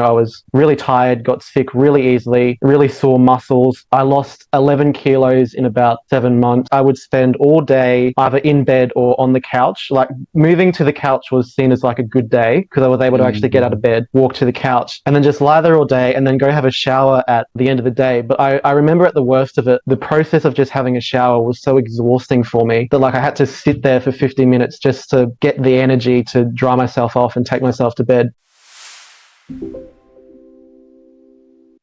I was really tired, got sick really easily, really sore muscles. I lost 11 kilos in about 7 months. I would spend all day either in bed or on the couch. Like moving to the couch was seen as like a good day because I was able to actually get out of bed, walk to the couch, and then just lie there all day and then go have a shower at the end of the day. But I remember at the worst of it, the process of just having a shower was so exhausting for me that like I had to sit there for 50 minutes just to get the energy to dry myself off and take myself to bed.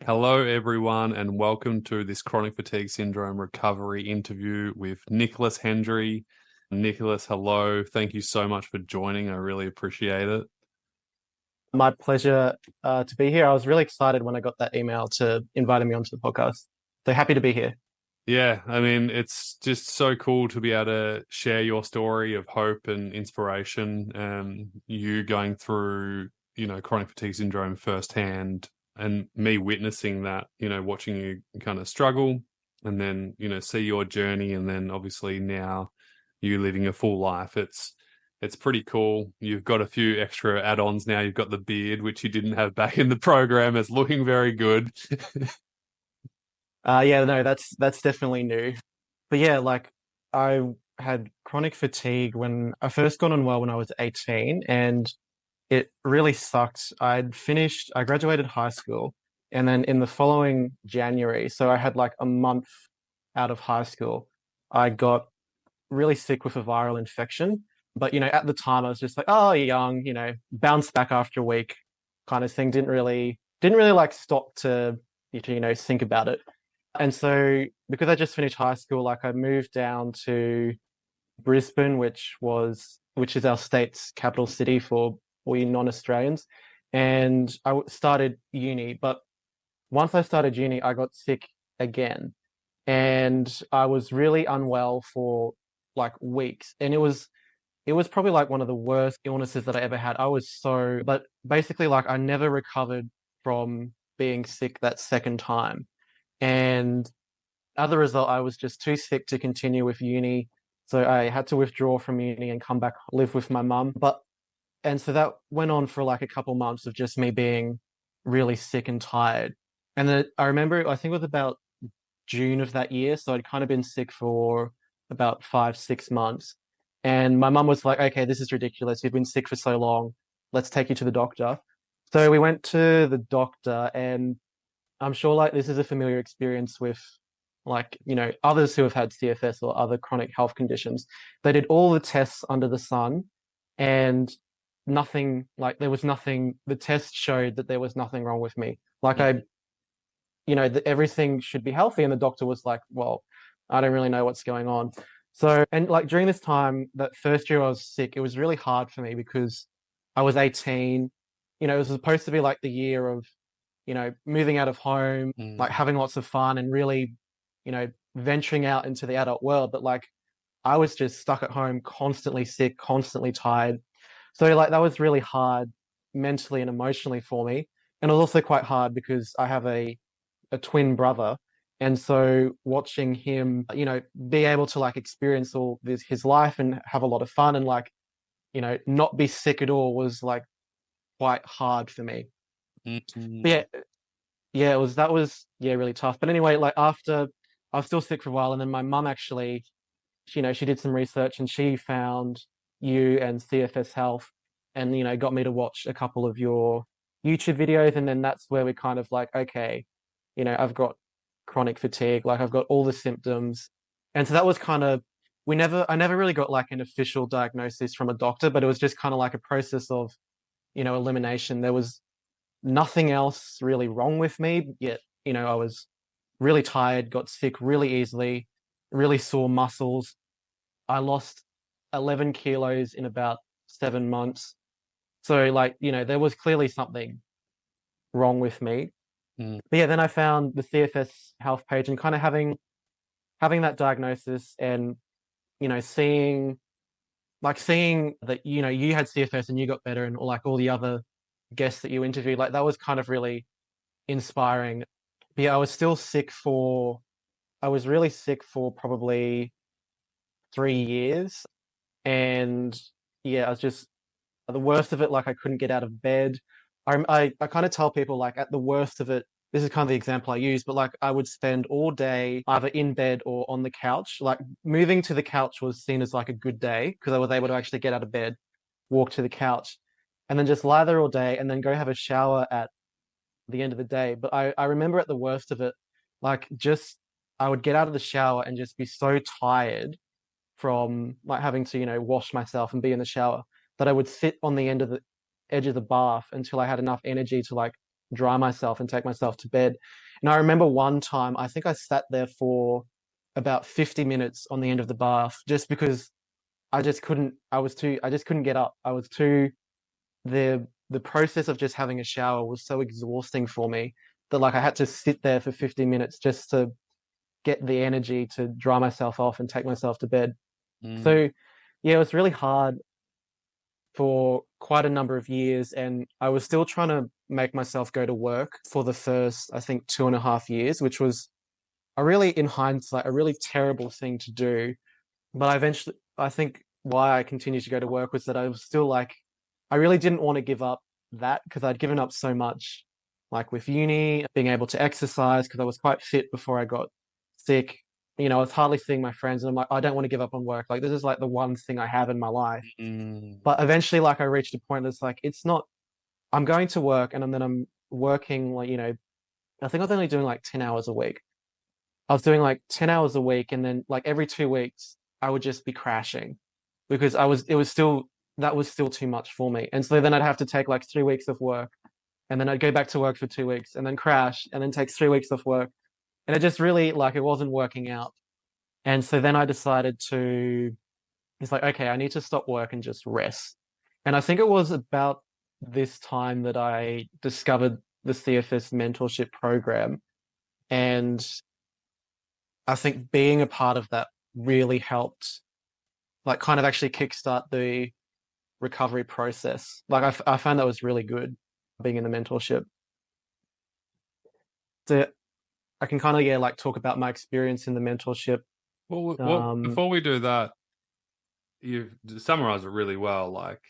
Hello, everyone, and welcome to this chronic fatigue syndrome recovery interview with Nicholas Hendry. Nicholas, hello. Thank you so much for joining. I really appreciate it. My pleasure to be here. I was really excited when I got that email to inviting me onto the podcast. So happy to be here. Yeah, I mean, it's just so cool to be able to share your story of hope and inspiration. You going through, chronic fatigue syndrome firsthand, and me witnessing that, watching you kind of struggle and then, see your journey, and then obviously now you living a full life. It's pretty cool. You've got a few extra add-ons now. You've got the beard, which you didn't have back in the program. It's looking very good. Yeah, no, that's definitely new. But yeah, like I had chronic fatigue when I first got unwell when I was 18, and it really sucked. I graduated high school, and then in the following January, so I had like a month out of high school, I got really sick with a viral infection. But at the time I was just like, oh, you're young, bounce back after a week kind of thing. Didn't really like stop to think about it. And so because I just finished high school, like I moved down to Brisbane, which is our state's capital city for all you non-Australians. And started uni, but once I started uni, I got sick again, and I was really unwell for like weeks, and it was probably like one of the worst illnesses that I ever had. But basically, like I never recovered from being sick that second time, and as a result, I was just too sick to continue with uni. So I had to withdraw from uni and come back live with my mum. And so that went on for like a couple months of just me being really sick and tired. And then I remember, I think it was about June of that year. So I'd kind of been sick for about 5, 6 months. And my mum was like, okay, this is ridiculous. You've been sick for so long. Let's take you to the doctor. So we went to the doctor, and I'm sure like this is a familiar experience with like, others who have had CFS or other chronic health conditions. They did all the tests under the sun, and there was nothing, the test showed that there was nothing wrong with me. Like everything should be healthy. And the doctor was like, well, I don't really know what's going on. So, and like during this time, that first year I was sick, it was really hard for me because I was 18. It was supposed to be like the year of, moving out of home, like having lots of fun and really, venturing out into the adult world. But like I was just stuck at home, constantly sick, constantly tired. So like that was really hard mentally and emotionally for me. And it was also quite hard because I have a twin brother. And so watching him, be able to like experience all this, his life and have a lot of fun and like, not be sick at all was like quite hard for me. But yeah, that was yeah, really tough. But anyway, like after I was still sick for a while, and then my mum actually, she did some research and she found you and CFS Health, and got me to watch a couple of your YouTube videos, and then that's where we kind of like, okay, I've got chronic fatigue, like I've got all the symptoms. And so that was kind of, I never really got like an official diagnosis from a doctor, but it was just kind of like a process of, elimination. There was nothing else really wrong with me, yet, I was really tired, got sick really easily, really sore muscles. I lost 11 kilos in about 7 months. So like, there was clearly something wrong with me. But yeah, then I found the CFS health page and kind of having that diagnosis and, seeing that, you had CFS and you got better, and like all the other guests that you interviewed, like that was kind of really inspiring. But yeah, I was really sick for probably 3 years. And yeah, I was just the worst of it. Like I couldn't get out of bed. I kind of tell people like at the worst of it, this is kind of the example I use, but like I would spend all day either in bed or on the couch. Like moving to the couch was seen as like a good day because I was able to actually get out of bed, walk to the couch, and then just lie there all day and then go have a shower at the end of the day. But I remember at the worst of it, like just I would get out of the shower and just be so tired from like having to, wash myself and be in the shower that I would sit on the end of the edge of the bath until I had enough energy to like dry myself and take myself to bed. And I remember one time, I think I sat there for about 50 minutes on the end of the bath just because I just couldn't get up. I was too, the process of just having a shower was so exhausting for me that like I had to sit there for 50 minutes just to get the energy to dry myself off and take myself to bed. Mm. So yeah, it was really hard for quite a number of years, and I was still trying to make myself go to work for the first, I think, 2.5 years, which was a really, in hindsight, a really terrible thing to do. But I think why I continued to go to work was that I was still like, I really didn't want to give up that because I'd given up so much, like with uni, being able to exercise because I was quite fit before I got sick. I was hardly seeing my friends, and I'm like, I don't want to give up on work. Like, this is like the one thing I have in my life. Mm. But eventually, like, I reached a point that's like, it's not, I'm going to work and then I'm working, like, I think I was only doing like 10 hours a week. I was doing like 10 hours a week, and then like every 2 weeks, I would just be crashing because that was still too much for me. And so then I'd have to take like 3 weeks of work, and then I'd go back to work for 2 weeks and then crash and then take 3 weeks off work. And it just really, like, it wasn't working out. And so then I decided it's like, okay, I need to stop work and just rest. And I think it was about this time that I discovered the CFS mentorship program. And I think being a part of that really helped, like, kind of actually kickstart the recovery process. Like, I found that was really good being in the mentorship. So I can kind of, yeah, like talk about my experience in the mentorship. Well, Um, before we do that, you've summarized it really well. Like,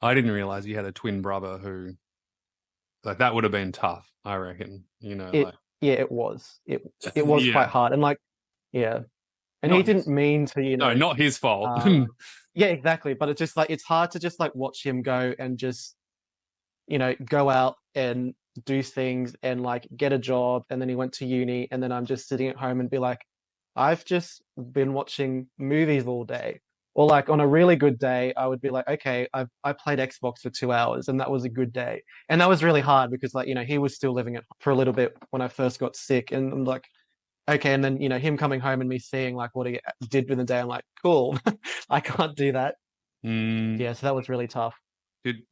I didn't realize you had a twin brother who, like, that would have been tough, I reckon. it, Like, yeah, it was yeah, quite hard. And like, yeah, and he not didn't his, mean to, no, not his fault. uh, yeah, exactly. But it's just like, it's hard to just like watch him go and just, go out and do things and like get a job. And then he went to uni. And then I'm just sitting at home and be like, I've just been watching movies all day. Or like on a really good day, I would be like, okay, I played Xbox for 2 hours and that was a good day. And that was really hard because like, he was still living it for a little bit when I first got sick. And I'm like, okay. And then, him coming home and me seeing like what he did with the day, I'm like, cool, I can't do that. Mm. Yeah. So that was really tough.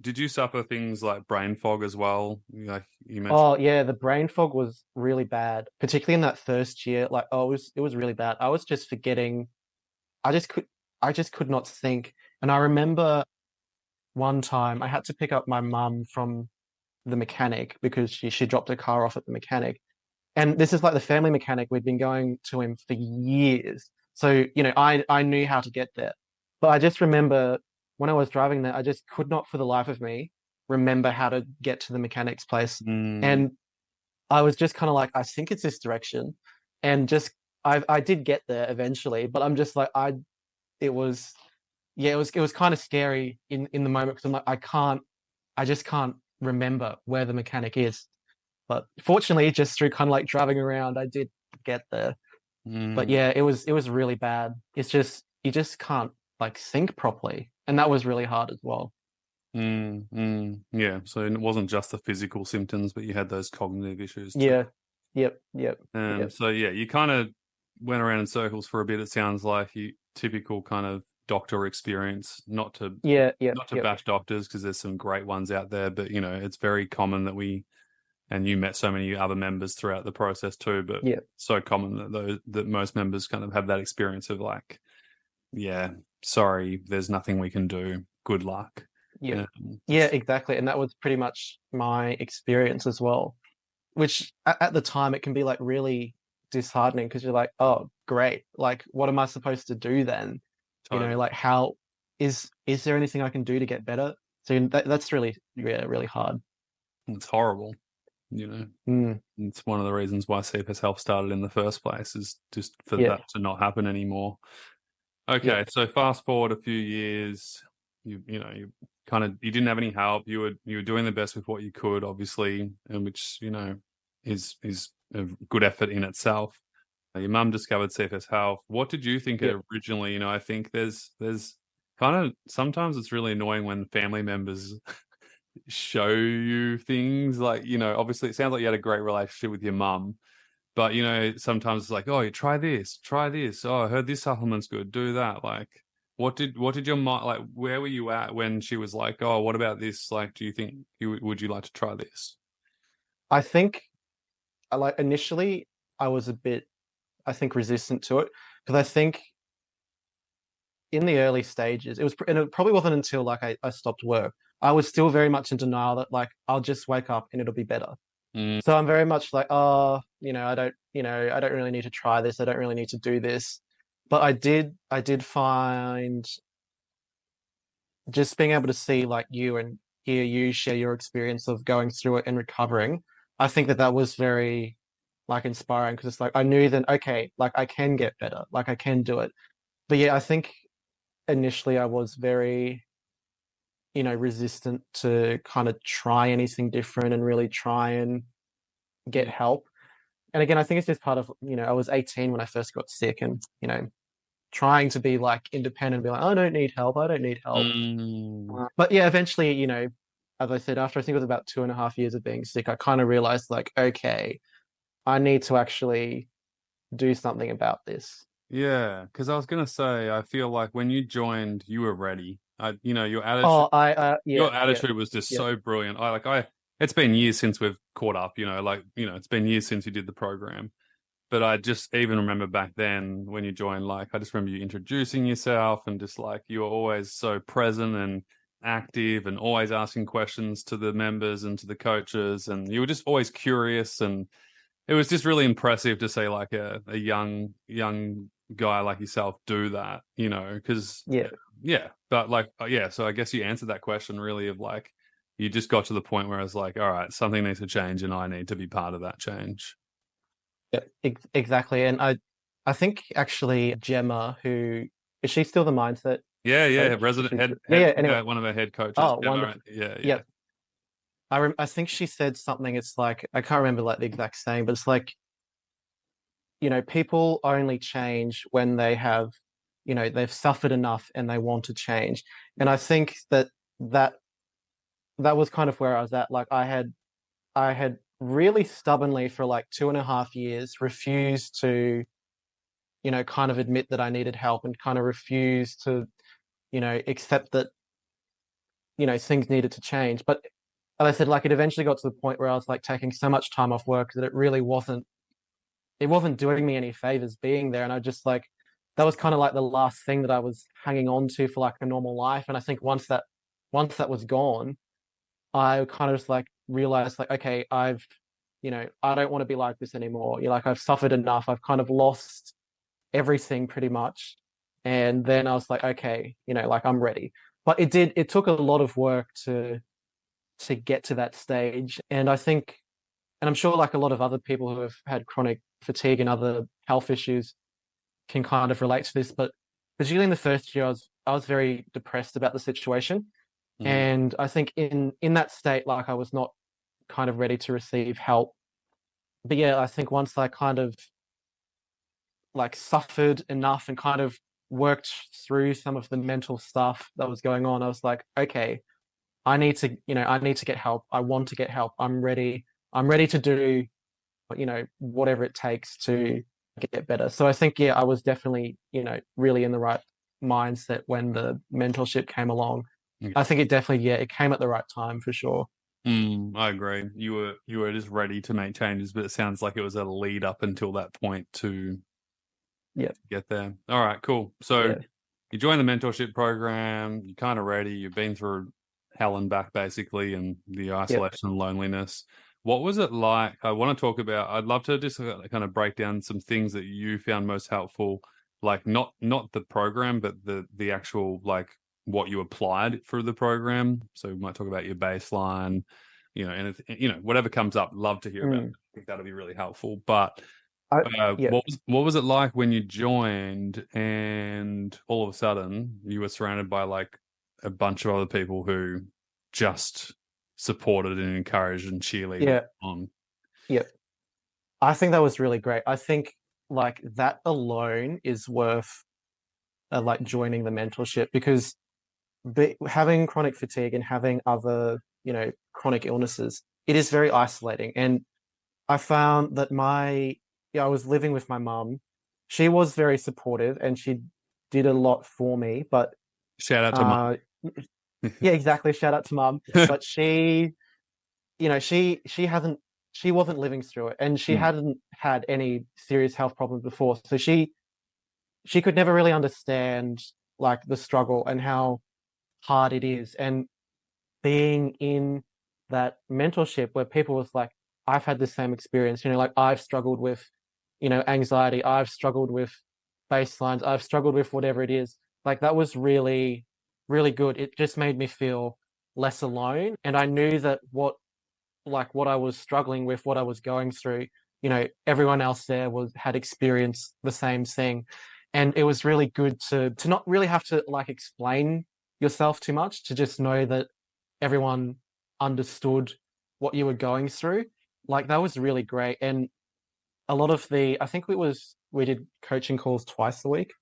Did you suffer things like brain fog as well? Like you mentioned. Oh yeah, the brain fog was really bad, particularly in that first year. Like, oh, it was really bad. I was just forgetting. I just could I just could not think. And I remember one time I had to pick up my mum from the mechanic because she dropped her car off at the mechanic. And this is like the family mechanic. We'd been going to him for years. So, I knew how to get there. But I just remember when I was driving there, I just could not for the life of me remember how to get to the mechanic's place. Mm. And I was just kind of like, I think it's this direction. And just I did get there eventually, but I'm just like it was yeah, it was kind of scary in the moment because I'm like, I just can't remember where the mechanic is. But fortunately, just through kind of like driving around, I did get there. But Mm. yeah, it was really bad. It's just you just can't like think properly, and that was really hard as well. Yeah, so it wasn't just the physical symptoms, but you had those cognitive issues too. Yeah, yep, yep, yep. So yeah, you kind of went around in circles for a bit. It sounds like you typical kind of doctor experience. Not to Yeah, yep, not to yep, bash doctors because there's some great ones out there, but it's very common that and you met so many other members throughout the process too. But yep, so common that most members kind of have that experience of like, yeah, sorry, there's nothing we can do. Good luck. yep. Yeah, Just exactly. And that was pretty much my experience as well. Which at the time it can be like really disheartening because you're like, oh, great. Like, what am I supposed to do then? totally. Like how is there anything I can do to get better? So that's really, yeah, really hard. It's horrible, you know. Mm, It's one of the reasons why CFS Health started in the first place, is just for yeah, that to not happen anymore. yeah. Okay, so fast forward a few years, you kind of, you didn't have any help. You were doing the best with what you could, obviously, and which, is a good effort in itself. Your mum discovered CFS Health. What did you think Yeah. originally? I think there's kind of, sometimes it's really annoying when family members show you things, like, obviously it sounds like you had a great relationship with your mum, but sometimes it's like, oh, you try this, try this. Oh, I heard this supplement's good. Do that. Like, what did your mom, like? Where were you at when she was like, oh, what about this? Like, do you think would you like to try this? I think like initially I was a bit, I think, resistant to it because I think in the early stages and it probably wasn't until like I stopped work. I was still very much in denial that like I'll just wake up and it'll be better. Mm, So I'm very much like, oh, I don't really need to try this. I don't really need to do this. But I did find just being able to see like you and hear you share your experience of going through it and recovering. I think that that was very like inspiring because it's like I knew then, okay, like I can get better, like I can do it. But yeah, I think initially I was very, resistant to kind of try anything different and really try and get yeah. help. And again, I think it's just part of, I was 18 when I first got sick and, trying to be like independent, be like, I don't need help. I don't need help. Mm, But yeah, eventually, as I said, after I think it was about 2.5 years of being sick, I kind of realized like, okay, I need to actually do something about this. yeah, because I was gonna say, I feel like when you joined, you were ready. Your attitude, Oh, yeah, your yeah, attitude was just yeah, so brilliant. It's been years since we've caught up. It's been years since you did the program. But I just even remember back then when you joined, like, I just remember you introducing yourself and just like you were always so present and active and always asking questions to the members and to the coaches. And you were just always curious. And it was just really impressive to see like a young guy like yourself do that, because yeah. yeah, but like, yeah, so I guess you answered that question really of like, you just got to the point where it's like, all right, something needs to change and I need to be part of that change. Yeah, exactly. And I think actually Gemma, who is she still the mindset Yeah, yeah, coach? resident Yeah, head, yeah. Anyway, one of our head coaches. oh, Yeah, all right. wonderful. Yeah, yeah. Yep. I think she said something. It's like I can't remember like the exact saying, but it's like people only change when they have, they've suffered enough and they want to change. And I think that that was kind of where I was at. Like I had really stubbornly for like 2.5 years refused to, kind of admit that I needed help and kind of refused to, accept that, things needed to change. But as I said, like it eventually got to the point where I was like taking so much time off work that it wasn't doing me any favors being there. And I just like that was kind of like the last thing that I was hanging on to for like a normal life. And I think once that was gone, I kind of just like realized like, okay, I don't want to be like this anymore. Like I've suffered enough. I've kind of lost everything pretty much. And then I was like, okay, like I'm ready. But it took a lot of work to get to that stage. And I think, and I'm sure like a lot of other people who have had chronic fatigue and other health issues can kind of relate to this, but particularly in the first year, I was very depressed about the situation. Mm, And I think in that state, like I was not kind of ready to receive help. But yeah, I think once I kind of like suffered enough and kind of worked through some of the mental stuff that was going on, I was like, okay, I need to get help. I want to get help. I'm ready. I'm ready to do, whatever it takes to get better. So I think, yeah, I was definitely, really in the right mindset when the mentorship came along. yeah. I think it definitely, yeah, it came at the right time for sure. I agree. You were just ready to make changes, but it sounds like it was a lead up until that point to Yeah, get there. All right, cool. So yeah, you joined the mentorship program, you're kind of ready, you've been through hell and back basically, and the yeah. isolation and loneliness. What was it like? I want to talk about, I'd love to just kind of break down some things that you found most helpful, like not the program, but the actual like what you applied for the program. So we might talk about your baseline, and whatever comes up, love to hear about it. Mm. I think that'll be really helpful. But Yeah, what was it like when you joined and all of a sudden you were surrounded by like a bunch of other people who just supported and encouraged and cheerleaded yeah, on? yeah. I think that was really great. I think like that alone is worth like joining the mentorship because having chronic fatigue and having other, chronic illnesses, it is very isolating. And I found that I was living with my mum. She was very supportive and she did a lot for me. But Shout out to mum. uh, yeah, exactly. Shout out to mum. But she wasn't living through it, and she Mm, hadn't had any serious health problems before. So she could never really understand like the struggle and how hard it is. And being in that mentorship where people was like, I've had the same experience, like I've struggled with, anxiety, I've struggled with baselines, I've struggled with whatever it is. Like that was really, really good. It just made me feel less alone. And I knew that what I was struggling with, what I was going through, everyone else there had experienced the same thing. And it was really good to not really have to like explain yourself too much, to just know that everyone understood what you were going through. Like that was really great. And a lot of I think we did coaching calls twice a week.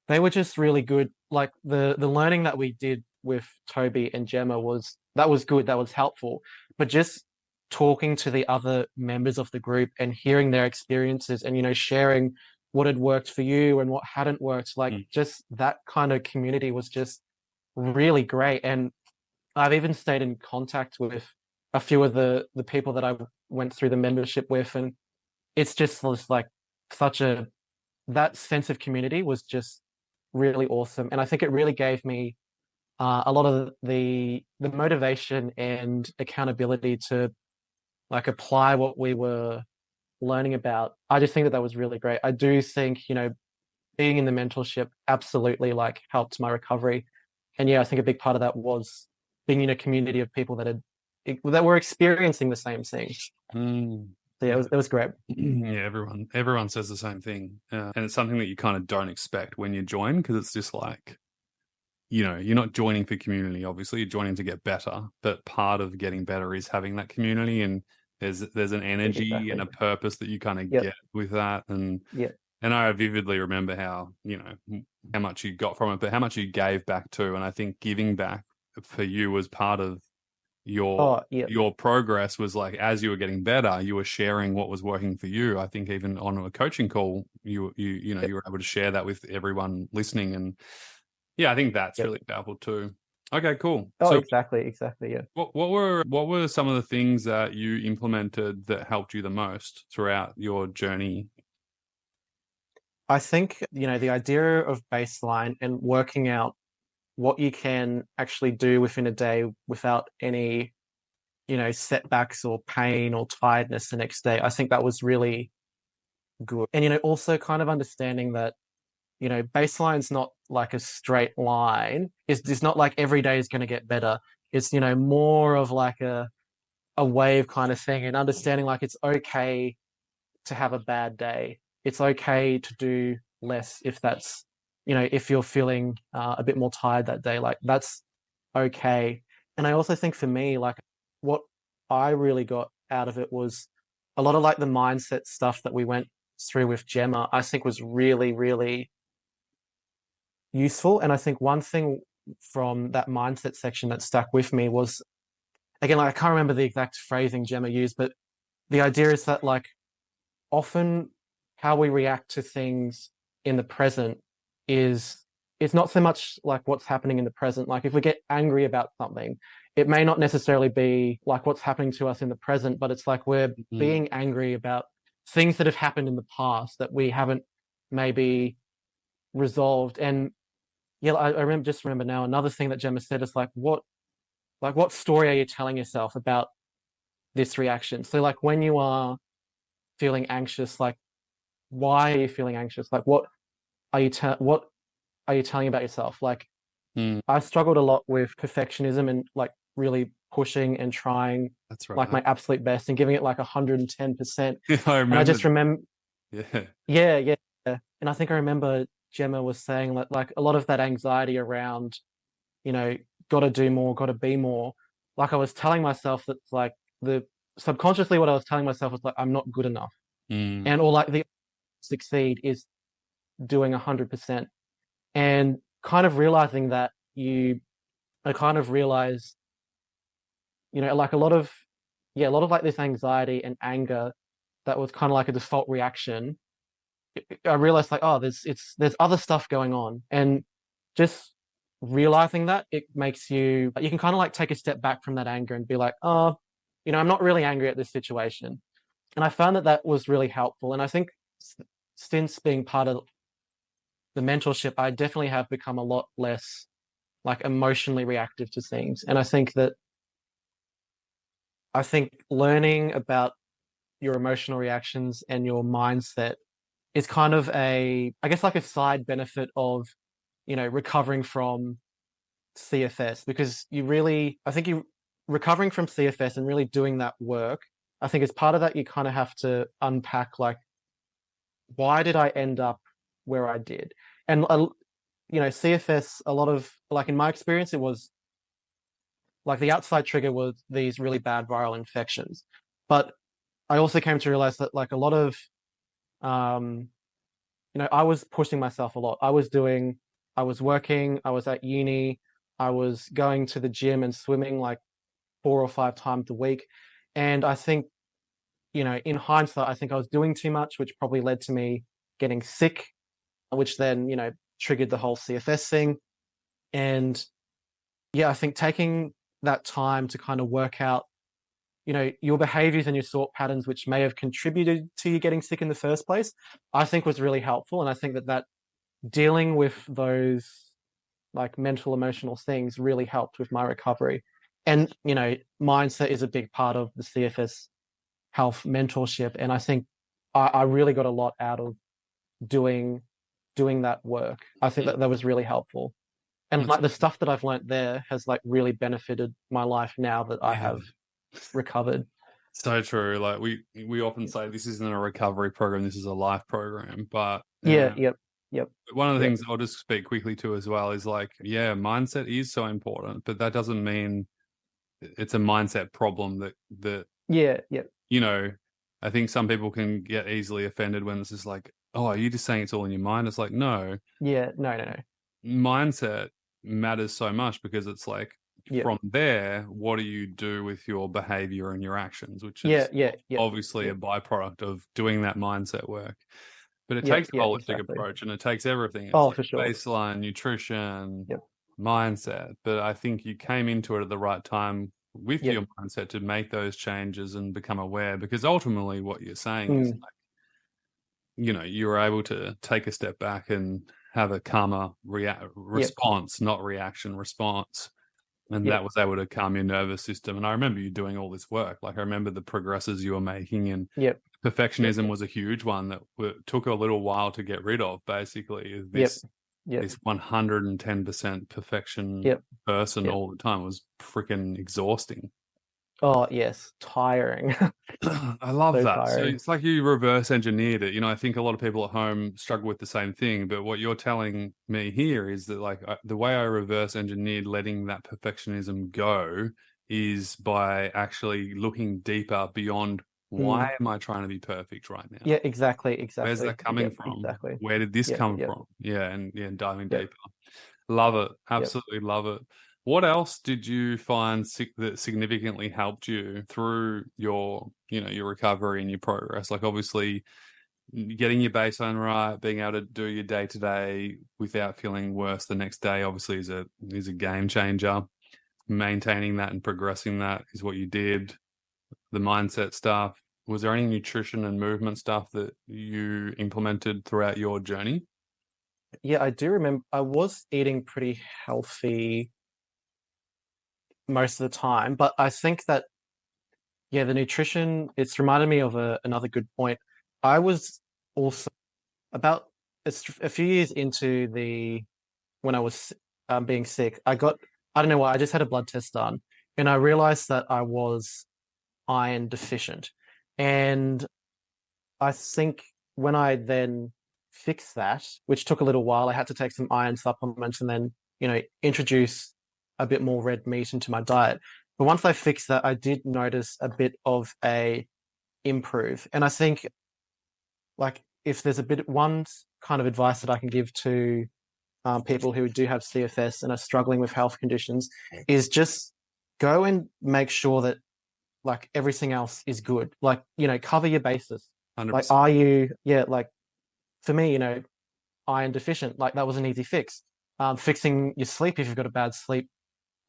They were just really good. Like the learning that we did with Toby and Gemma was good. That was helpful. But just talking to the other members of the group and hearing their experiences and sharing what had worked for you and what hadn't worked, like mm. just that kind of community was just really great. And I've even stayed in contact with a few of the people that I went through the membership with, and it's just was like such a that sense of community was just really awesome. And I think it really gave me a lot of the motivation and accountability to like apply what we were learning about. I just think that was really great. I do think, being in the mentorship absolutely like helped my recovery. And yeah, I think a big part of that was being in a community of people that were experiencing the same things. Mm. So yeah, it was great. Yeah, everyone says the same thing, and it's something that you kind of don't expect when you join, because it's just like, you're not joining for community. Obviously, you're joining to get better, but part of getting better is having that community, and there's an energy and Exactly. a purpose that you kind of Yep. get with that, and Yep. I vividly remember how how much you got from it, but how much you gave back too. And I think giving back for you was part of your Oh, yep. progress. Was like, as you were getting better, you were sharing what was working for you. I think even on a coaching call, you Yep. were able to share that with everyone listening. And yeah, I think that's Yep. really powerful too. Okay, cool. Oh, So exactly. Yeah. what were some of the things that you implemented that helped you the most throughout your journey? I think, the idea of baseline and working out what you can actually do within a day without any, setbacks or pain or tiredness the next day. I think that was really good. And, also kind of understanding that, baseline's not like a straight line. It's not like every day is going to get better. It's, more of like a wave kind of thing, and understanding like it's okay to have a bad day. It's okay to do less if that's, if you're feeling a bit more tired that day, like that's okay. And I also think for me, like what I really got out of it was a lot of like the mindset stuff that we went through with Gemma, I think was really, really useful. And I think one thing from that mindset section that stuck with me was, again, like I can't remember the exact phrasing Gemma used, but the idea is that like often how we react to things in the present is it's not so much like what's happening in the present. Like if we get angry about something, it may not necessarily be like what's happening to us in the present, but it's like we're Mm. being angry about things that have happened in the past that we haven't maybe resolved. And yeah, I remember now another thing that Gemma said is like what story are you telling yourself about this reaction? So like when you are feeling anxious, like why are you feeling anxious? Like what are you telling about yourself? Like Mm. I struggled a lot with perfectionism and like really pushing and trying That's like right. my absolute best and giving it like 110%. I And I remember. just remember, Yeah. yeah, yeah, yeah. And I think I remember Gemma was saying that like a lot of that anxiety around, you know, got to do more, got to be more. Like I was telling myself that like the subconsciously what I was telling myself was like I'm not good enough, Mm. and or like the succeed is doing 100%, and kind of realizing that I kind of realized, like a lot of, yeah, a lot of like this anxiety and anger that was kind of like a default reaction. I realized like, oh, there's other stuff going on, and just realizing that it makes you can kind of like take a step back from that anger and be like, oh, I'm not really angry at this situation. And I found that that was really helpful. And I think since being part of the mentorship, I definitely have become a lot less like emotionally reactive to things. And I think learning about your emotional reactions and your mindset is kind of I guess like a side benefit of, recovering from CFS, because I think recovering from CFS and really doing that work, I think as part of that, you kind of have to unpack like, why did I end up where I did? And, CFS, a lot of, like in my experience, it was like the outside trigger was these really bad viral infections. But I also came to realize that like a lot of, um, I was pushing myself a lot. I was working, I was at uni, I was going to the gym and swimming like 4 or 5 times a week. And I think, in hindsight, I think I was doing too much, which probably led to me getting sick, which then, triggered the whole CFS thing. And yeah, I think taking that time to kind of work out, your behaviors and your thought patterns, which may have contributed to you getting sick in the first place, I think was really helpful. And I think that dealing with those like mental, emotional things really helped with my recovery. And, mindset is a big part of the CFS health mentorship. And I think I really got a lot out of doing that work. I think that was really helpful. And That's like the stuff that I've learned there has like really benefited my life now that I yeah. have recovered. So true. Like we often say this isn't a recovery program, this is a life program. But Yeah, yep, yep, one of the yep. things I'll just speak quickly to as well is like, yeah, mindset is so important, but that doesn't mean it's a mindset problem that Yeah, yep. you know, I think some people can get easily offended when it's just like, oh, are you just saying it's all in your mind? It's like, no, Yeah, no, no, no. mindset matters so much because it's like Yep. from there, what do you do with your behavior and your actions, which Yeah, is yeah, yep, obviously a yep, byproduct of doing that mindset work. But it yep, takes a yeah, holistic exactly. approach and it takes everything. It's Oh, like for sure. baseline, nutrition, Yep, mindset. But I think you came into it at the right time with yep. your mindset to make those changes and become aware because ultimately what you're saying is Mm, like, you were able to take a step back and have a calmer yep, response, not reaction response. And that yep, was able to calm your nervous system. And I remember you doing all this work. Like I remember the progresses you were making, and yep, yep, perfectionism was a huge one that took a little while to get rid of. Basically, yep, this yep, this 110% perfection yep, person yep. all the time was freaking exhausting. Oh, yes, tiring. I love So that. So tiring. it's like you reverse engineered it. I think a lot of people at home struggle with the same thing. But what you're telling me here is that, like, the way I reverse engineered letting that perfectionism go is by actually looking deeper beyond why Mm. am I trying to be perfect right now? Yeah, exactly, Where's exactly. that coming Yep, from? exactly. Where did this Yep, come yep, from? Yeah, and yeah, diving yep, deeper. Love it. yep. Absolutely love it. What else did you find that significantly helped you through your recovery and your progress? Like obviously getting your baseline right, being able to do your day to day without feeling worse the next day, obviously is a game changer. Maintaining that and progressing that is what you did. The mindset stuff. Was there any nutrition and movement stuff that you implemented throughout your journey? Yeah, I do remember I was eating pretty healthy most of the time, but I think that, yeah, the nutrition, it's reminded me of another good point. I was also about a few years into when I was being sick, I don't know why, I just had a blood test done, and I realized that I was iron deficient. And I think when I then fixed that, which took a little while, I had to take some iron supplements and then, introduce a bit more red meat into my diet. But once I fixed that, I did notice a bit of a improve. And I think like if there's a bit one kind of advice that I can give to people who do have CFS and are struggling with health conditions is just go and make sure that like everything else is good. Like, cover your bases. Like, 100%. are you, yeah, like for me, iron deficient, like that was an easy fix. Fixing your sleep if you've got a bad sleep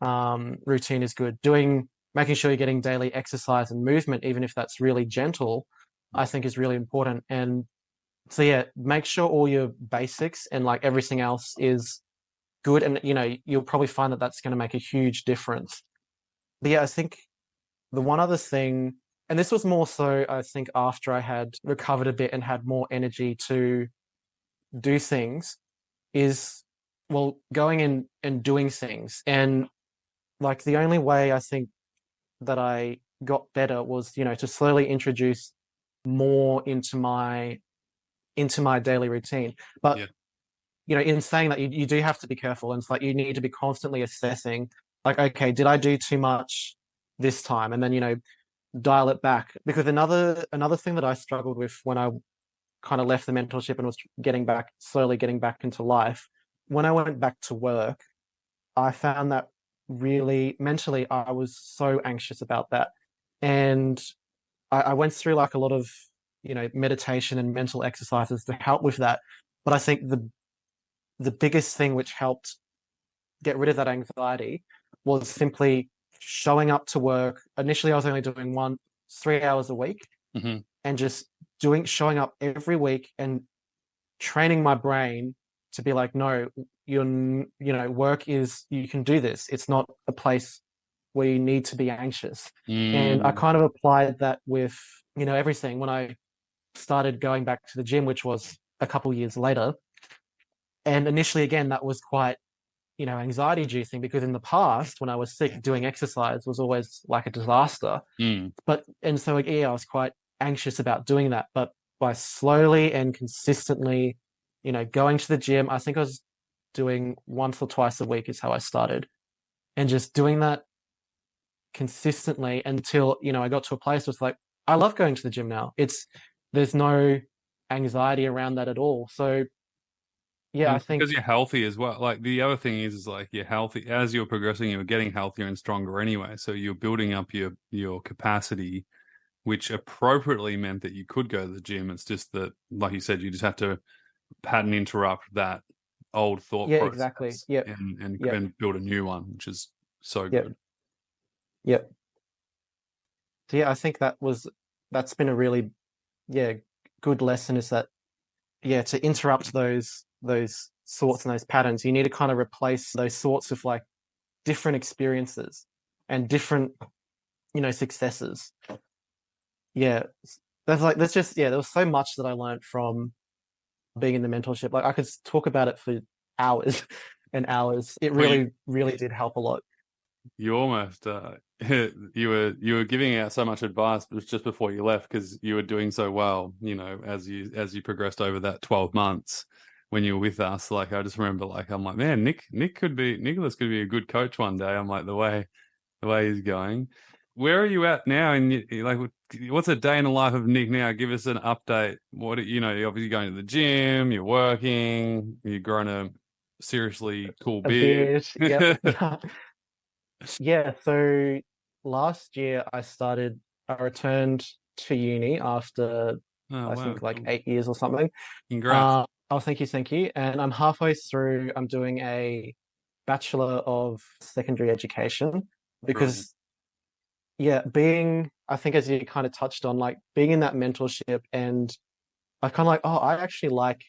routine is good. Making sure you're getting daily exercise and movement, even if that's really gentle, I think is really important. And so, yeah, make sure all your basics and like everything else is good. And, you'll probably find that that's going to make a huge difference. But yeah, I think the one other thing, and this was more so, I think, after I had recovered a bit and had more energy to do things, is, well, going in and doing things. And like the only way I think that I got better was, to slowly introduce more into my daily routine. But, Yeah. in saying that, you do have to be careful. And it's like you need to be constantly assessing, like, okay, did I do too much this time? And then, dial it back. Because another thing that I struggled with when I kind of left the mentorship and was slowly getting back into life, when I went back to work, I found that really mentally I was so anxious about that. And I went through like a lot of, meditation and mental exercises to help with that. But I think the biggest thing which helped get rid of that anxiety was simply showing up to work. Initially, I was only doing 3 hours a week Hmm. and just showing up every week and training my brain to be like, no, work is, you can do this. It's not a place where you need to be anxious. And I Mm. kind of applied that with, everything when I started going back to the gym, which was a couple years later. And initially, again, that was quite, anxiety inducing because in the past, when I was sick, doing exercise was always like a disaster. Mm. And so, yeah, I was quite anxious about doing that. But by slowly and consistently, going to the gym, I think I was doing once or twice a week is how I started. And just doing that consistently until, I got to a place where it's like, I love going to the gym now. There's no anxiety around that at all. So, yeah, And I it's because think, you're healthy as well. Like the other thing is like you're healthy as you're progressing, you're getting healthier and stronger anyway. So you're building up your capacity, which appropriately meant that you could go to the gym. It's just that, like you said, you just have to pattern interrupt that old thought yeah, exactly. process Yep, yep, and build a new one, which is so yep, good. yep. So, yeah, I think that's been a really, yeah, good lesson is that, yeah, to interrupt those thoughts and those patterns, you need to kind of replace those thoughts with like different experiences and different, successes. Yeah. There's just, yeah, there was so much that I learned from being in the mentorship. Like I could talk about it for hours and hours. It Well, really, really did help a lot. you almost you were giving out so much advice, but it was just before you left because you were doing so well, as you progressed over that 12 months when you were with us. Like I just remember, like I'm like, man, Nicholas could be a good coach one day. I'm like the way he's going. Where are you at now? And like, what's a day in the life of Nick now? Give us an update. You're obviously going to the gym, you're working, you're growing a seriously cool A beard. bit, yep. Yeah, so last year I returned to uni after Oh, I wow, think like cool. 8 years or something. Congrats. Oh, thank you. And I'm halfway through. I'm doing a Bachelor of Secondary Education Brilliant. because, yeah, I think as you kind of touched on, like being in that mentorship and I kind of like, oh, I actually like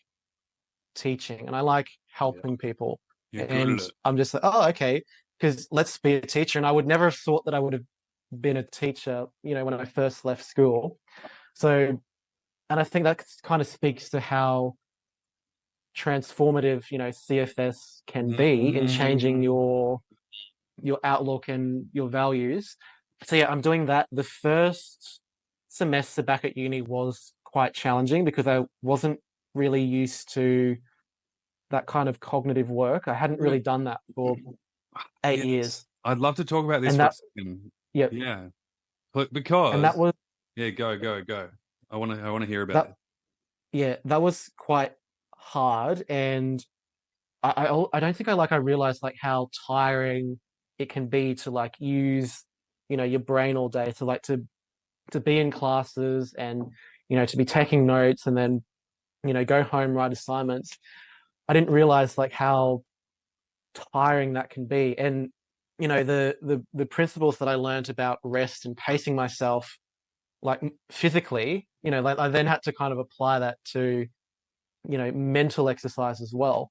teaching and I like Yeah. helping people. You're good And at it. I'm just like, oh, okay, because let's be a teacher. And I would never have thought that I would have been a teacher, when I first left school. So, and I think that kind of speaks to how transformative, CFS can be in changing Mm. your outlook and your values. So yeah, I'm doing that. The first semester back at uni was quite challenging because I wasn't really used to that kind of cognitive work. I hadn't really done that for 8 years. Yes, I'd love to talk about this And for a that, second. yeah, Yeah, and that because was yeah, go. I want to hear about that, this. yeah, that was quite hard. And I don't think I realized like how tiring it can be to like use, your brain all day to to be in classes and, to be taking notes and then, go home, write assignments. I didn't realize like how tiring that can be. And, the principles that I learned about rest and pacing myself, like physically, like I then had to kind of apply that to, mental exercise as well.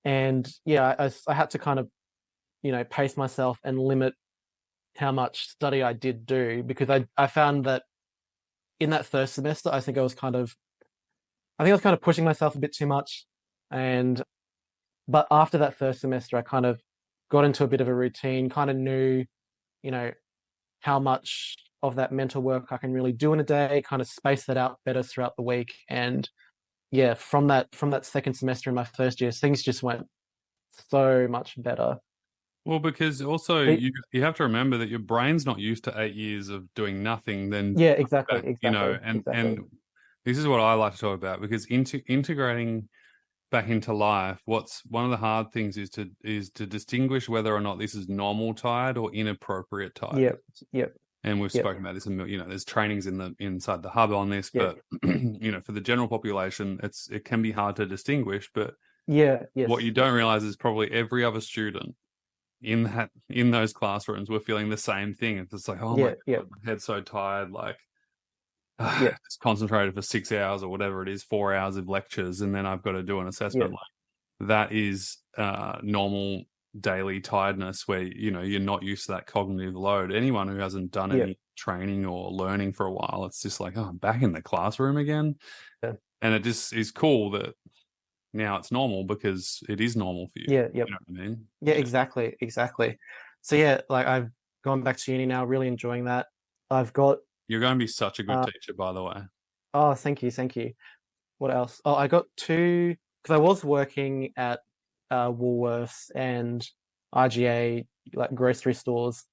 And yeah, I had to kind of, pace myself and limit how much study I did do because I found that in that first semester, I think I was kind of pushing myself a bit too much. And but after that first semester, I kind of got into a bit of a routine, kind of knew, you know, how much of that mental work I can really do in a day, kind of space that out better throughout the week. And yeah, from that second semester in my first year, things just went so much better. Well, because also But you have to remember that your brain's not used to 8 years of doing nothing. Then yeah, exactly, you know, exactly, and exactly. this is what I like to talk about because integrating back into life, what's one of the hard things is to distinguish whether or not this is normal tired or inappropriate Yep, tiredness. yep, And we've yep, spoken about this, and there's trainings inside the hub on this, yep. but for the general population, it can be hard to distinguish. But Yeah, what you yes, don't realize is probably every other student in those classrooms were feeling the same thing. It's just like, oh my yeah, god, yep, my head's so tired, like yep, just concentrated for 6 hours or whatever it is, 4 hours of lectures, and then I've got to do an assessment. yep, Like that is normal daily tiredness where you're not used to that cognitive load. Anyone who hasn't done yep, any training or learning for a while, it's just like, oh, I'm back in the classroom again. yeah, And it just is cool that now it's normal because it is normal for you. yeah, yep. You know what I mean? Yeah, Yeah. exactly, exactly. So yeah, like I've gone back to uni now, really enjoying that. I've got You're going to be such a good uh teacher, by the way. oh, thank you, thank you. What else? Oh, I got two because I was working at Woolworths and IGA, like grocery stores,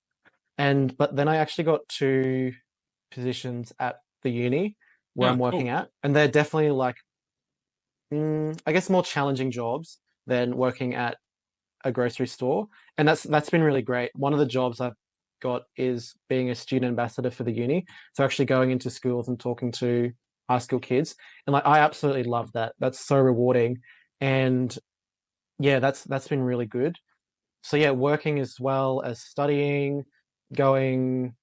and but then I actually got two positions at the uni where Yeah, I'm cool. working at, and they're definitely like I guess more challenging jobs than working at a grocery store, and that's been really great. One of the jobs I've got is being a student ambassador for the uni, so actually going into schools and talking to high school kids, and like I absolutely love that. That's so rewarding, and yeah, that's been really good. So yeah, working as well as studying, going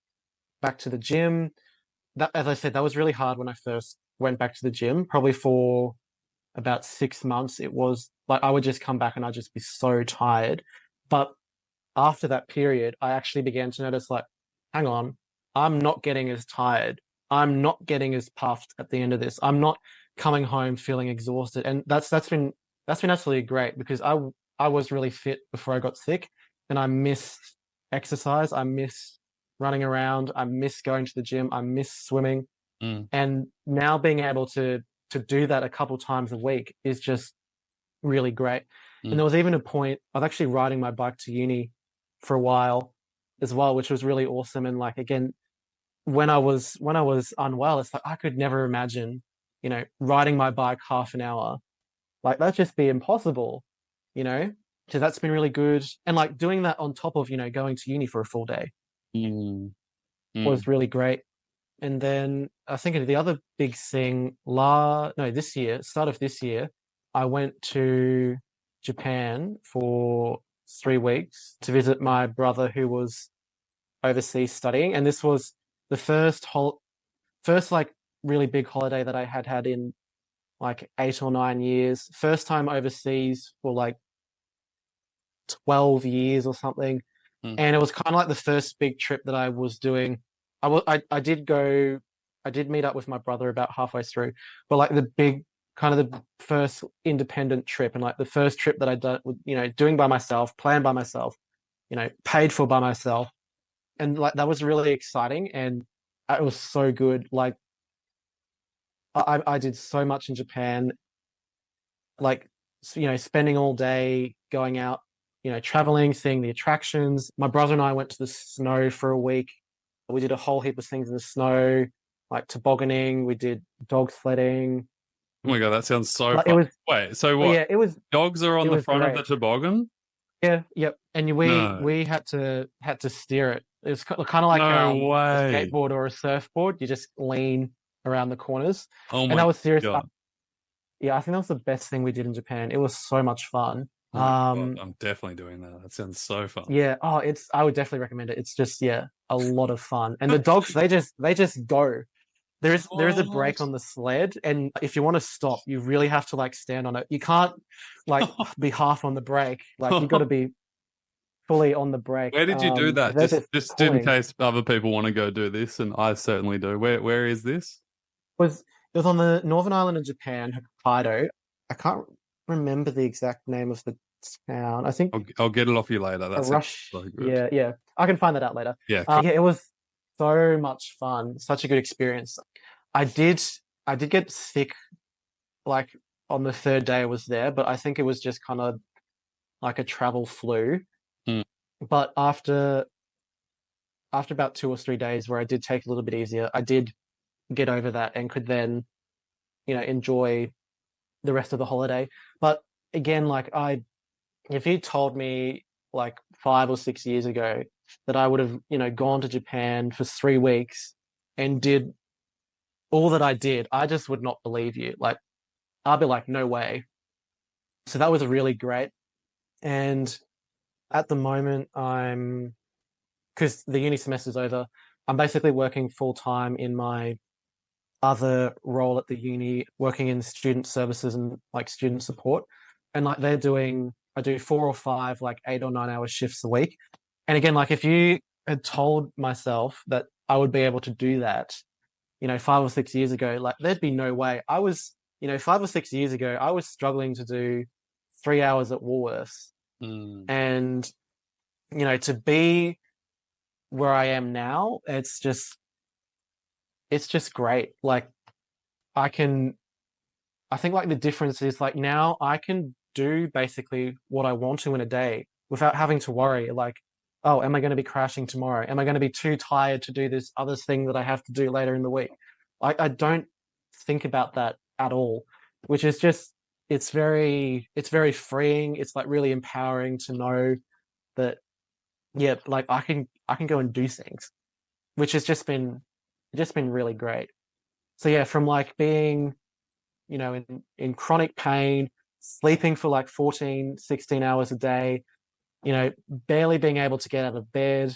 back to the gym. That, as I said, that was really hard when I first went back to the gym. Probably for about 6 months, it was like I would just come back and I'd just be so tired. But after that period, I actually began to notice like, hang on, I'm not getting as tired. I'm not getting as puffed at the end of this. I'm not coming home feeling exhausted. And that's been absolutely great because I was really fit before I got sick and I missed exercise. I miss running around. I miss going to the gym. I miss swimming. Mm, And now being able to do that a couple times a week is just really great. And mm. there was even a point I was actually riding my bike to uni for a while as well, which was really awesome. And like again, when I was unwell, it's like I could never imagine, riding my bike half an hour. Like that'd just be impossible, you know? So that's been really good. And like doing that on top of, going to uni for a full day Mm, mm. was really great. And then I think the other big thing, no, this year, start of this year, I went to Japan for 3 weeks to visit my brother who was overseas studying. And this was the first like really big holiday that I had in like 8 or 9 years. First time overseas for like 12 years or something. Mm. And it was kind of like the first big trip that I was doing. I did meet up with my brother about halfway through, but like the big kind of the first independent trip and like the first trip that I done, doing by myself, planned by myself. paid for by myself. And like that was really exciting and it was so good. Like I did so much in Japan, like spending all day going out, traveling, seeing the attractions. My brother and I went to the snow for a week. We did a whole heap of things in the snow, like tobogganing. We did dog sledding. Oh my God, that sounds so Like it fun. was, Wait, so but what? yeah, Dogs are on it the was front of the great. toboggan? Yeah, yep. And No, we had to steer it. It was kind of like no a way. skateboard or a surfboard. You just lean around the corners, Oh and my that was serious. God. Yeah, I think that was the best thing we did in Japan. It was so much fun. Oh my God, I'm definitely doing that. That sounds so fun. Yeah. Oh, I would definitely recommend it. It's just, yeah, a lot of fun. And the dogs, they just go. There is a What? brake on the sled, and if you want to stop, you really have to like stand on it. You can't like be half on the brake. Like you got to be fully on the brake. Where did you do 'Cause that? they're Just just just in pulling. case other people want to go do this, and I certainly do. Where is this? It was on the Northern Island of Japan, Hokkaido. I can't remember the exact name of the town. I think I'll get it off you later. a That sounds rush. so good. Yeah, yeah. I can find that out later. Yeah, cool. Yeah, it was so much fun, such a good experience. I did I did get sick like on the third day I was there, but I think it was just kind of like a travel flu. Mm. But after about 2 or 3 days where I did take it a little bit easier, I did get over that and could then, enjoy the rest of the holiday. But again, like if you told me like 5 or 6 years ago that I would have, gone to Japan for 3 weeks and did all that I did, I just would not believe you. Like I'd be like, no way. So that was really great. And at the moment, because the uni semester's over, I'm basically working full time in my other role at the uni, working in student services and like student support. And like I do 4 or 5, like 8 or 9 hour shifts a week. And again, like if you had told myself that I would be able to do that, 5 or 6 years ago, like there'd be no way. 5 or 6 years ago, I was struggling to do 3 hours at Woolworths. Mm. And, to be where I am now, it's just great. Like I can, I think like the difference is like now I can do basically what I want to in a day without having to worry like, oh, am I going to be crashing tomorrow? Am I going to be too tired to do this other thing that I have to do later in the week? I don't think about that at all, which is just it's very freeing. It's like really empowering to know that yeah, like I can go and do things, which has just been really great. So yeah, from like being, in chronic pain, sleeping for like 14, 16 hours a day, barely being able to get out of bed,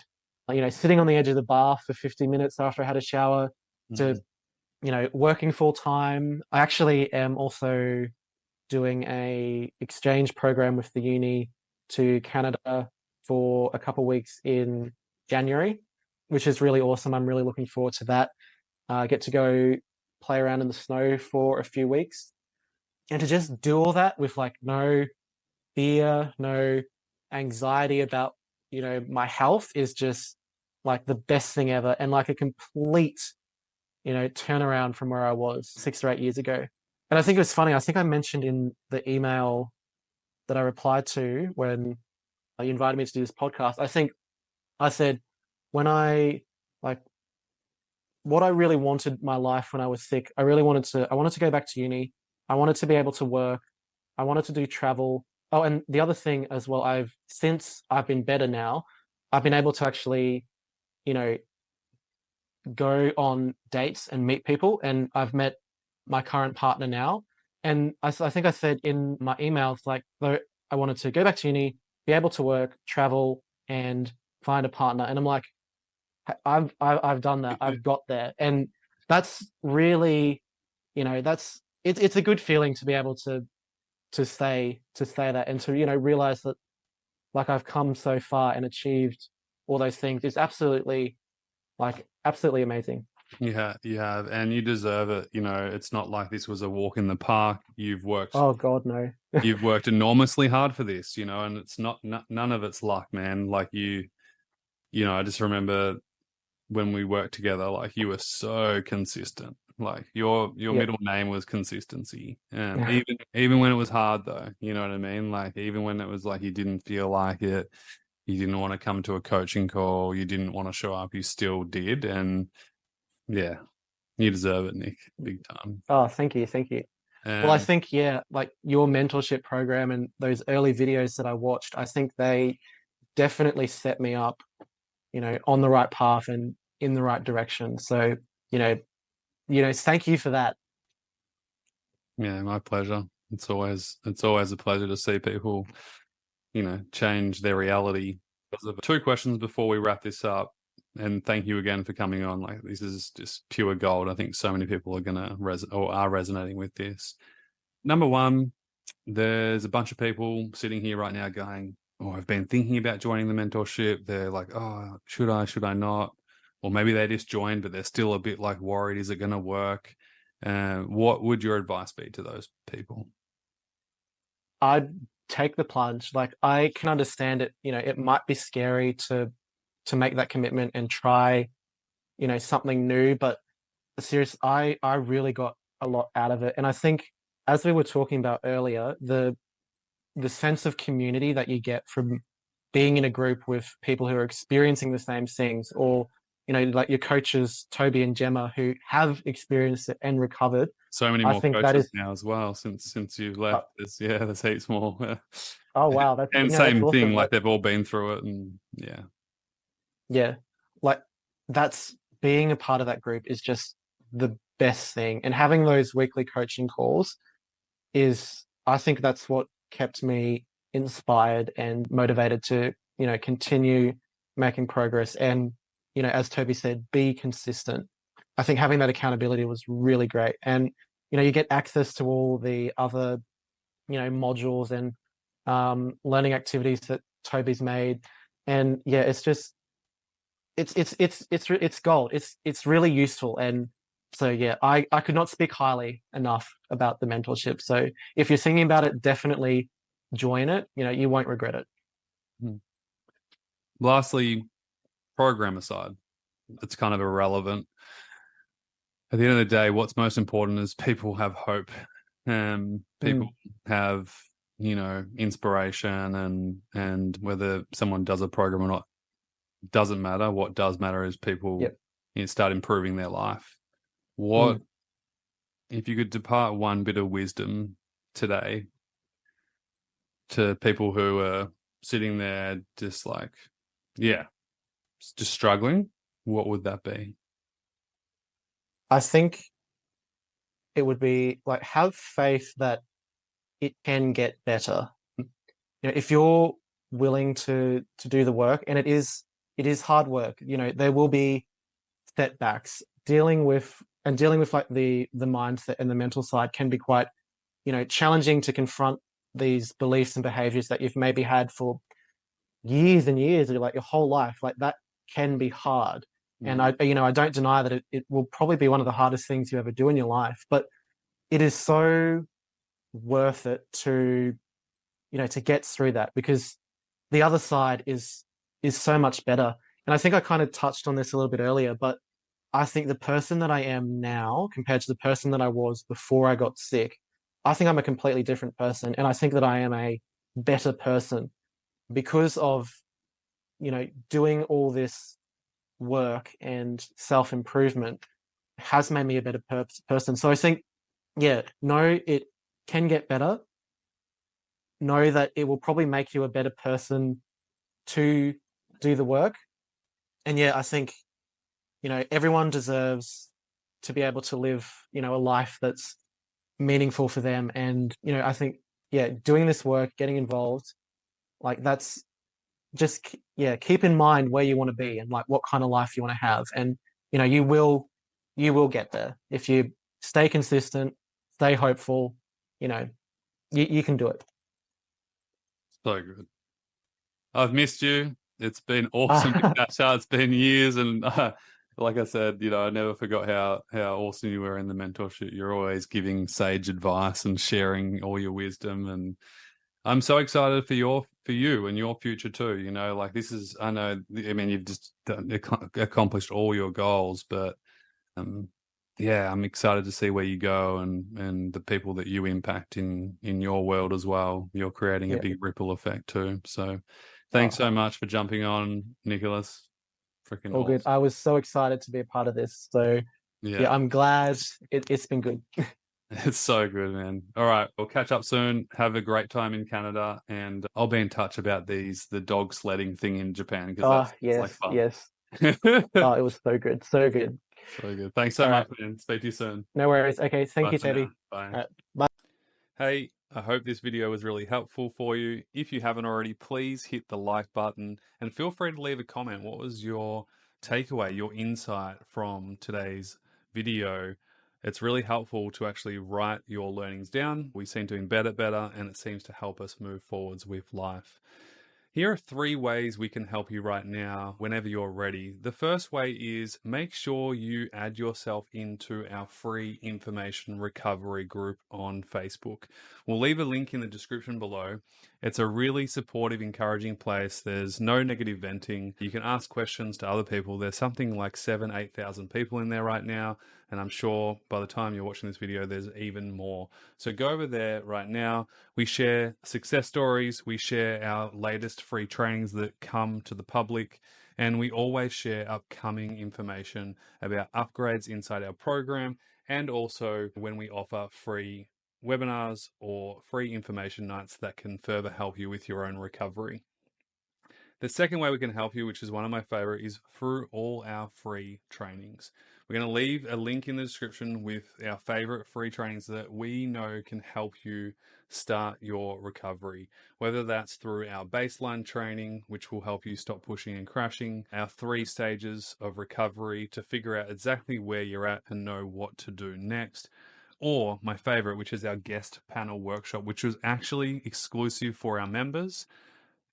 sitting on the edge of the bath for 50 minutes after I had a shower, to, Mm. working full time. I actually am also doing a exchange program with the uni to Canada for a couple of weeks in January, which is really awesome. I'm really looking forward to that. I get to go play around in the snow for a few weeks and to just do all that with like no fear, no anxiety about, my health is just like the best thing ever and like a complete, turnaround from where I was 6 or 8 years ago. And I think it was funny. I think I mentioned in the email that I replied to when you invited me to do this podcast, I think I said when like what I really wanted my life when I was sick, I wanted to go back to uni. I wanted to be able to work. I wanted to do travel. Oh, and the other thing as well, since I've been better now, I've been able to actually, you know, go on dates and meet people. And I've met my current partner now. And I think I said in my emails, like, though I wanted to go back to uni, be able to work, travel, and find a partner. And I'm like, I've done that. I've got there, and that's really, it's a good feeling to be able to say that and to realize that like I've come so far and achieved all those things is absolutely amazing. You have, and you deserve it. You know, it's not like this was a walk in the park. Oh God, no. You've worked enormously hard for this, you know, and it's not none of it's luck, man. Like you know, I just remember when we worked together, like you were so consistent. Like your Yep. middle name was consistency. Even when it was hard though, you know what I mean? Like even when it was like you didn't feel like it, you didn't want to come to a coaching call, you didn't want to show up, you still did. And yeah, you deserve it, Nick, big time. Oh, thank you, thank you. Well, I Um, think, yeah, like your mentorship program and those early videos that I watched, I think they definitely set me up, on the right path and in the right direction. So, you know, thank you for that. yeah, my pleasure. It's always a pleasure to see people, you know, change their reality. Two questions before we wrap this up, and thank you again for coming on. Like this is just pure gold. I think so many people are gonna or are resonating with this. Number one, there's a bunch of people sitting here right now going, "Oh, I've been thinking about joining the mentorship." They're like, "Oh, should I? Should I not?" Or maybe they just joined, but they're still a bit like worried. Is it going to work? What would your advice be to those people? I'd take the plunge. Like I can understand it, it might be scary to make that commitment and try, something new, but serious, I really got a lot out of it. And I think as we were talking about earlier, the sense of community that you get from being in a group with people who are experiencing the same things, or like your coaches Toby and Gemma who have experienced it and recovered. So many I more think that coaches is now as well since you uh, left. There's heaps more. oh wow, that's And that's same thing, awesome. like Like they've all been through it, and yeah. yeah, like that's being a part of that group is just the best thing, and having those weekly coaching calls is, I think that's what kept me inspired and motivated to, continue making progress and, as Toby said, be consistent. I think having that accountability was really great. And, you get access to all the other, modules and learning activities that Toby's made. And yeah, it's just it's gold. It's really useful. And so yeah, I could not speak highly enough about the mentorship. So if you're thinking about it, definitely join it. You won't regret it. Hmm. Lastly, program aside, it's kind of irrelevant. At the end of the day, what's most important is people have hope. People Mm, have, you know, inspiration, and whether someone does a program or not doesn't matter. What does matter is people, yep. you know, start improving their life. What Mm. if you could depart one bit of wisdom today to people who are sitting there just like, yeah, just struggling? What would that be? I think it would be like have faith that it can get better. If you're willing to do the work, and it is hard work. There will be setbacks. Dealing with like the mindset and the mental side can be quite, challenging to confront these beliefs and behaviors that you've maybe had for years and years, or like your whole life. Like that can be hard. And Mm. I don't deny that it will probably be one of the hardest things you ever do in your life, but it is so worth it to get through that, because the other side is so much better. And I think I kind of touched on this a little bit earlier, but I think the person that I am now compared to the person that I was before I got sick, I think I'm a completely different person. And I think that I am a better person because of, doing all this work and self improvement has made me a better person. So I think, yeah, know it can get better. Know that it will probably make you a better person to do the work. And yeah, I think, everyone deserves to be able to live, a life that's meaningful for them. And, I think, yeah, doing this work, getting involved, like that's just, yeah, keep in mind where you want to be and like what kind of life you want to have. And, you will get there if you stay consistent, stay hopeful, you know, you can do it. So good. I've missed you. It's been awesome to catch up. It's been years, and like I said, you know, I never forgot how awesome you were in the mentorship. You're always giving sage advice and sharing all your wisdom, and I'm so excited for you and your future too. You know, like this is, I know, I mean, you've just accomplished all your goals, but um, yeah, I'm excited to see where you go and the people that you impact in your world as well. You're creating a Yeah. big ripple effect too. So, thanks Oh, so much for jumping on, Nicholas. Freaking all good. awesome. I was so excited to be a part of this. So yeah, Yeah. I'm glad it's been good. It's so good, man. All right, we'll catch up soon. Have a great time in Canada, and I'll be in touch about the dog sledding thing in Japan because Oh, that's like yes, fun. yes. Oh, it was so good. So good. So good. Thanks so All much, right. man. Speak to you soon. No worries. Okay. Thank Bye you, for now. Toby. Bye. All right. Bye. Hey, I hope this video was really helpful for you. If you haven't already, please hit the like button and feel free to leave a comment. What was your takeaway, your insight from today's video? It's really helpful to actually write your learnings down. We seem to embed it better and it seems to help us move forwards with life. Here are 3 ways we can help you right now whenever you're ready. The first way is make sure you add yourself into our free information recovery group on Facebook. We'll leave a link in the description below. It's a really supportive, encouraging place. There's no negative venting. You can ask questions to other people. There's something like 8,000 people in there right now. And I'm sure by the time you're watching this video, there's even more. So go over there right now. We share success stories. We share our latest free trainings that come to the public. And we always share upcoming information about upgrades inside our program. And also when we offer free webinars or free information nights that can further help you with your own recovery. The second way we can help you, which is one of my favorite, is through all our free trainings. We're going to leave a link in the description with our favorite free trainings that we know can help you start your recovery. Whether that's through our baseline training, which will help you stop pushing and crashing, our 3 stages of recovery to figure out exactly where you're at and know what to do next. Or my favorite, which is our guest panel workshop, which was actually exclusive for our members.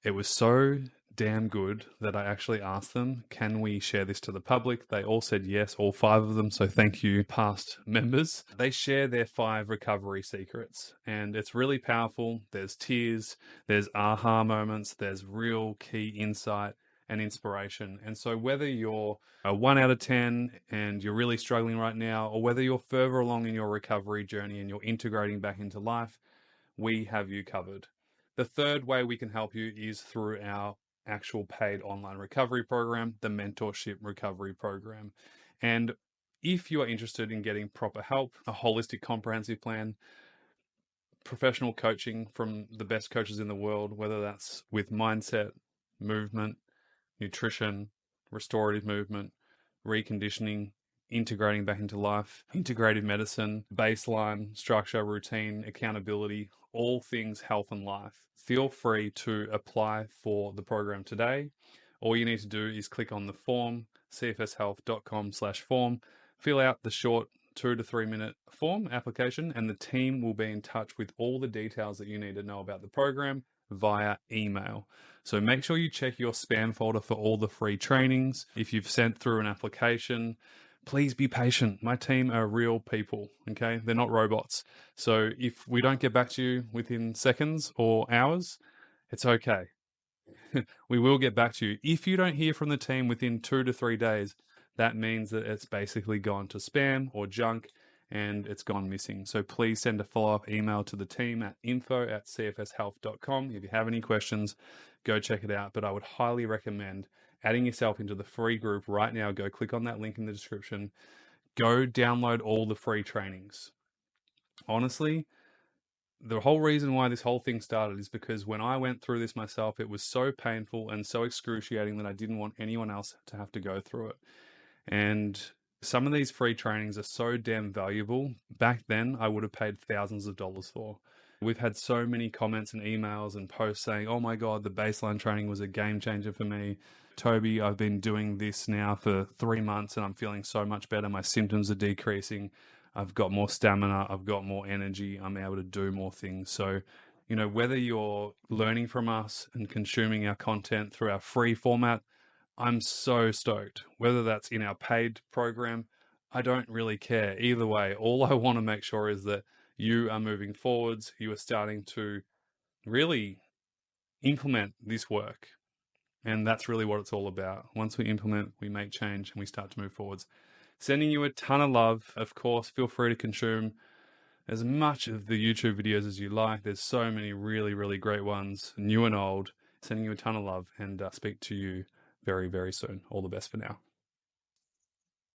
It was so damn good that I actually asked them, can we share this to the public? They all said yes, all 5 of them. So thank you, past members. They share their 5 recovery secrets, and it's really powerful. There's tears, there's aha moments, there's real key insight and inspiration. And so whether you're a 1 out of 10 and you're really struggling right now, or whether you're further along in your recovery journey and you're integrating back into life, we have you covered. The third way we can help you is through our actual paid online recovery program, the Mentorship Recovery Program. And if you are interested in getting proper help, a holistic comprehensive plan, professional coaching from the best coaches in the world, whether that's with mindset, movement, nutrition, restorative movement, reconditioning, integrating back into life, integrative medicine, baseline, structure, routine, accountability, all things health and life. Feel free to apply for the program today. All you need to do is click on the form, cfshealth.com/form, fill out the short 2 to 3 minute form application, and the team will be in touch with all the details that you need to know about the program via email. So make sure you check your spam folder for all the free trainings. If you've sent through an application, please be patient. My team are real people, okay? They're not robots. So if we don't get back to you within seconds or hours, it's okay. We will get back to you. If you don't hear from the team within 2 to 3 days, that means that it's basically gone to spam or junk and it's gone missing. So please send a follow-up email to the team at info@cfshealth.com. If you have any questions, go check it out. But I would highly recommend adding yourself into the free group right now. Go click on that link in the description. Go download all the free trainings. Honestly, the whole reason why this whole thing started is because when I went through this myself, it was so painful and so excruciating that I didn't want anyone else to have to go through it. And some of these free trainings are so damn valuable. Back then, I would have paid thousands of dollars for. We've had so many comments and emails and posts saying, oh my God, the baseline training was a game changer for me. Toby, I've been doing this now for 3 months and I'm feeling so much better. My symptoms are decreasing. I've got more stamina. I've got more energy. I'm able to do more things. So, whether you're learning from us and consuming our content through our free format, I'm so stoked. Whether that's in our paid program, I don't really care. Either way, all I want to make sure is that you are moving forwards. You are starting to really implement this work. And that's really what it's all about. Once we implement, we make change and we start to move forwards. Sending you a ton of love. Of course, feel free to consume as much of the YouTube videos as you like. There's so many really, really great ones, new and old. Sending you a ton of love, and speak to you very, very soon. All the best for now.